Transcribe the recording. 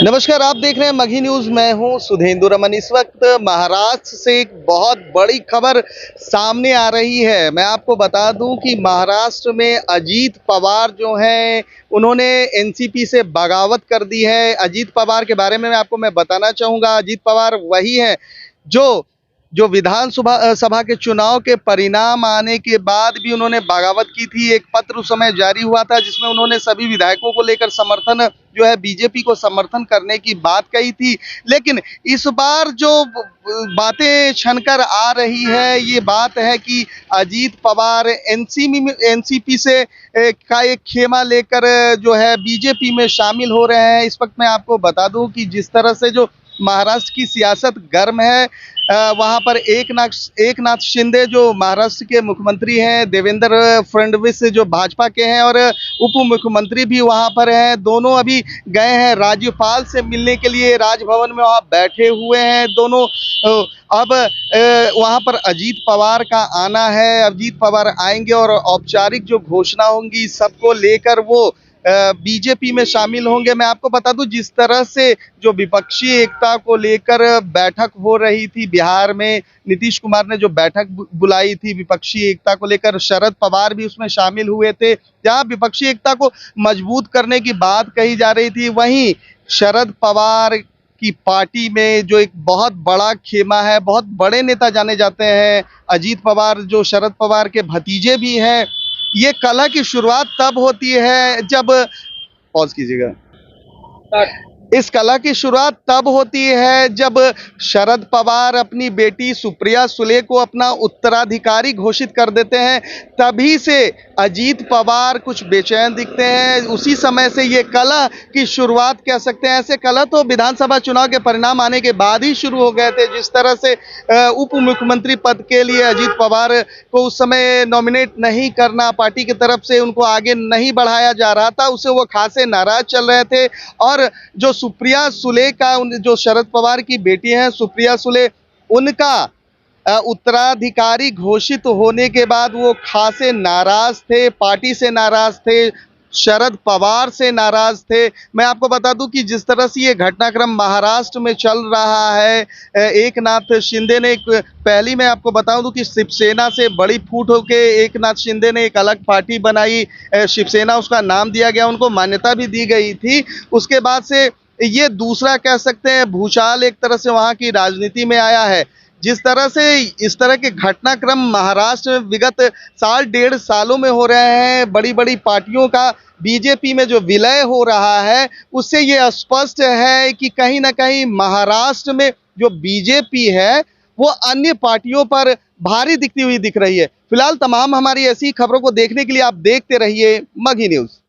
नमस्कार, आप देख रहे हैं मगही न्यूज। मैं हूं सुधेंदु रमन। इस वक्त महाराष्ट्र से एक बहुत बड़ी खबर सामने आ रही है। मैं आपको बता दूं कि महाराष्ट्र में अजीत पवार जो हैं उन्होंने एनसीपी से बगावत कर दी है। अजीत पवार के बारे में मैं बताना चाहूंगा। अजीत पवार वही है जो जो विधानसभा सभा के चुनाव के परिणाम आने के बाद भी उन्होंने बगावत की थी। एक पत्र उस समय जारी हुआ था जिसमें उन्होंने सभी विधायकों को लेकर समर्थन जो है बीजेपी को समर्थन करने की बात कही थी। लेकिन इस बार जो बातें छनकर आ रही है, ये बात है कि अजीत पवार एनसीपी से का एक खेमा लेकर जो है बीजेपी में शामिल हो रहे हैं। इस वक्त मैं आपको बता दूं कि जिस तरह से जो महाराष्ट्र की सियासत गर्म है, वहां पर एकनाथ शिंदे जो महाराष्ट्र के मुख्यमंत्री हैं, देवेंद्र फडणवीस जो भाजपा के हैं और उप मुख्यमंत्री भी वहां पर हैं। दोनों अभी गए हैं राज्यपाल से मिलने के लिए, राजभवन में वहां बैठे हुए हैं दोनों। अब वहां पर अजीत पवार का आना है। अजीत पवार आएंगे और औपचारिक जो घोषणा होंगी सबको लेकर वो बीजेपी में शामिल होंगे। मैं आपको बता दूं, जिस तरह से जो विपक्षी एकता को लेकर बैठक हो रही थी बिहार में, नीतीश कुमार ने जो बैठक बुलाई थी विपक्षी एकता को लेकर, शरद पवार भी उसमें शामिल हुए थे। जहां विपक्षी एकता को मजबूत करने की बात कही जा रही थी, वहीं शरद पवार की पार्टी में जो एक बहुत बड़ा खेमा है, बहुत बड़े नेता जाने जाते हैं अजीत पवार, जो शरद पवार के भतीजे भी हैं। ये कला की शुरुआत तब होती है जब पॉज कीजिएगा। इस कला की शुरुआत तब होती है जब शरद पवार अपनी बेटी सुप्रिया सुले को अपना उत्तराधिकारी घोषित कर देते हैं। तभी से अजीत पवार कुछ बेचैन दिखते हैं। उसी समय से ये कला की शुरुआत कह सकते हैं। ऐसे कला तो विधानसभा चुनाव के परिणाम आने के बाद ही शुरू हो गए थे। जिस तरह से उप मुख्यमंत्री पद के लिए अजीत पवार को उस समय नॉमिनेट नहीं करना, पार्टी की तरफ से उनको आगे नहीं बढ़ाया जा रहा था, उससे वो खासे नाराज चल रहे थे। और जो सुप्रिया सुले का, जो शरद पवार की बेटी हैं सुप्रिया सुले, उनका उत्तराधिकारी घोषित होने के बाद वो खासे नाराज थे, पार्टी से नाराज थे, शरद पवार से नाराज थे। मैं आपको बता दूं कि जिस तरह से ये घटनाक्रम महाराष्ट्र में चल रहा है, एकनाथ शिंदे ने पहली मैं आपको बताऊं दूं कि शिवसेना से बड़ी फूट होके एकनाथ शिंदे ने एक अलग पार्टी बनाई, शिवसेना उसका नाम दिया गया, उनको मान्यता भी दी गई थी। उसके बाद से ये दूसरा कह सकते हैं भूचाल एक तरह से वहां की राजनीति में आया है। जिस तरह से इस तरह के घटनाक्रम महाराष्ट्र में विगत साल डेढ़ सालों में हो रहे हैं, बड़ी बड़ी पार्टियों का बीजेपी में जो विलय हो रहा है, उससे ये स्पष्ट है कि कहीं ना कहीं महाराष्ट्र में जो बीजेपी है वो अन्य पार्टियों पर भारी दिखती हुई दिख रही है। फिलहाल तमाम हमारी ऐसी खबरों को देखने के लिए आप देखते रहिए मगही न्यूज।